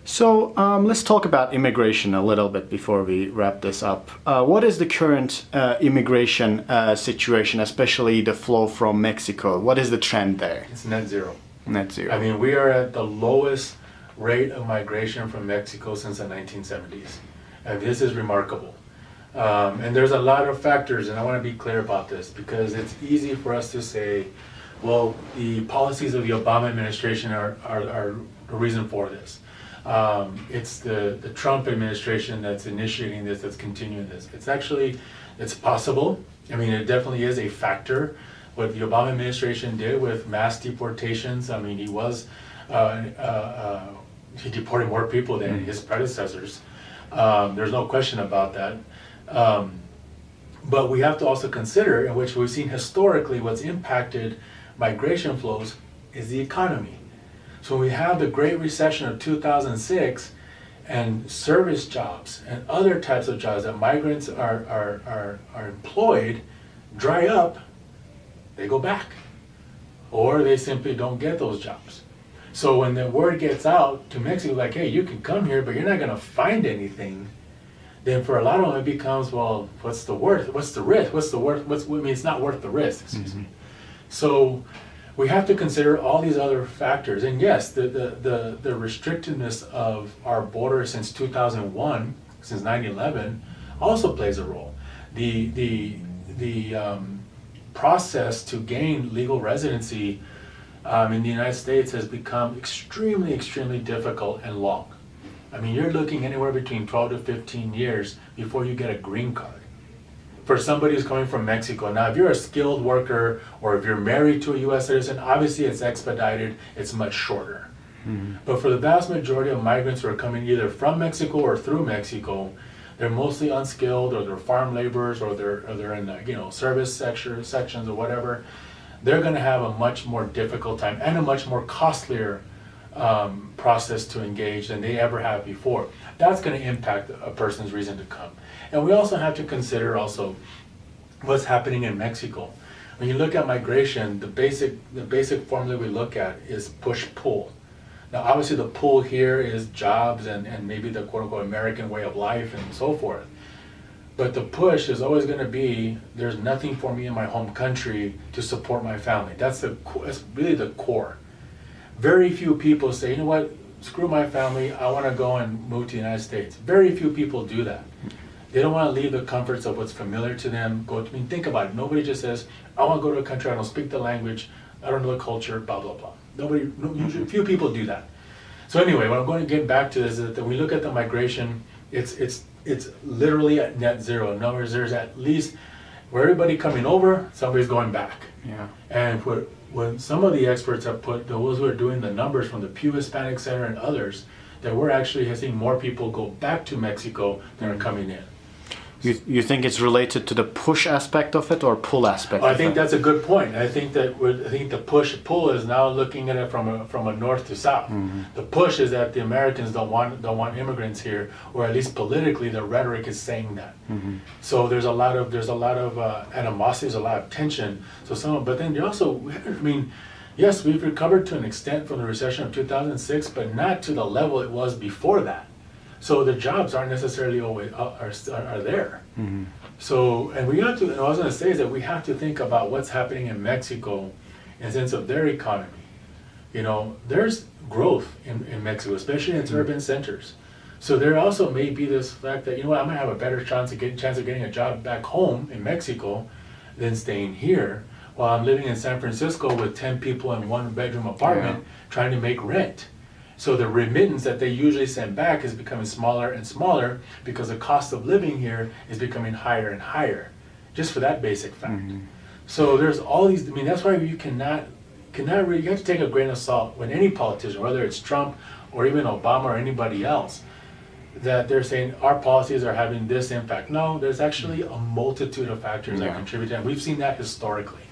So let's talk about immigration a little bit before we wrap this up. What is the current immigration situation, especially the flow from Mexico? What is the trend there? It's net zero. Net zero. I mean, we are at the lowest rate of migration from Mexico since the 1970s. And this is remarkable. And there's a lot of factors, and I want to be clear about this because it's easy for us to say, well, the policies of the Obama administration are the reason for this. It's the Trump administration that's initiating this, that's continuing this. It's possible. I mean, it definitely is a factor. What the Obama administration did with mass deportations, I mean, he deported more people than his predecessors. There's no question about that. But we have to also consider, in which we've seen historically what's impacted migration flows is the economy. So when we have the Great Recession of 2006 and service jobs and other types of jobs that migrants are employed dry up, they go back, or they simply don't get those jobs. So when the word gets out to Mexico, like, hey, you can come here, but you're not going to find anything, then for a lot of them it becomes, well, what's the worth? What's the risk? It's not worth the risk, excuse me. So we have to consider all these other factors. And yes, the restrictedness of our border since 2001, since 9/11, also plays a role. The process to gain legal residency in the United States has become extremely, extremely difficult and long. I mean, you're looking anywhere between 12 to 15 years before you get a green card for somebody who's coming from Mexico. Now, if you're a skilled worker or if you're married to a U.S. citizen, obviously it's expedited, it's much shorter. But for the vast majority of migrants who are coming either from Mexico or through Mexico, they're mostly unskilled, or they're farm laborers, or they're in the service sections or whatever. They're going to have a much more difficult time and a much more costlier process to engage than they ever have before. That's going to impact a person's reason to come. And we also have to consider also what's happening in Mexico. When you look at migration, the basic formula we look at is push-pull. Now, obviously the pull here is jobs and maybe the quote-unquote American way of life and so forth. But the push is always going to be, there's nothing for me in my home country to support my family. That's really the core. Very few people say, you know what, screw my family, I want to go and move to the United States. Very few people do that. They don't want to leave the comforts of what's familiar to them. Think about it. Nobody just says, I want to go to a country, I don't speak the language, I don't know the culture, blah, blah, blah. Usually, few people do that. So anyway, what I'm going to get back to is that when we look at the migration, it's literally at net zero. In other words, there's at least, where everybody coming over, somebody's going back. Yeah. And when some of the experts have put, those who are doing the numbers from the Pew Hispanic Center and others, that we're actually seeing more people go back to Mexico than are coming in. You think it's related to the push aspect of it or pull aspect? I think that's a good point. I think the push-pull is now looking at it from a north to south. The push is that the Americans don't want immigrants here, or at least politically, the rhetoric is saying that. So there's a lot of animosity, there's a lot of tension. But then you also, I mean, yes, we've recovered to an extent from the recession of 2006, but not to the level it was before that. So the jobs aren't necessarily always are there. So, and we have to, and what I was going to say is that we have to think about what's happening in Mexico in the sense of their economy. There's growth in Mexico, especially in its urban centers. So there also may be this fact that, I might have a better chance of getting a job back home in Mexico than staying here while I'm living in San Francisco with 10 people in one bedroom apartment trying to make rent. So the remittance that they usually send back is becoming smaller and smaller because the cost of living here is becoming higher and higher, just for that basic fact. So there's all these, that's why you cannot really, you have to take a grain of salt when any politician, whether it's Trump or even Obama or anybody else, that they're saying our policies are having this impact. No, there's actually a multitude of factors that contribute to that. We've seen that historically.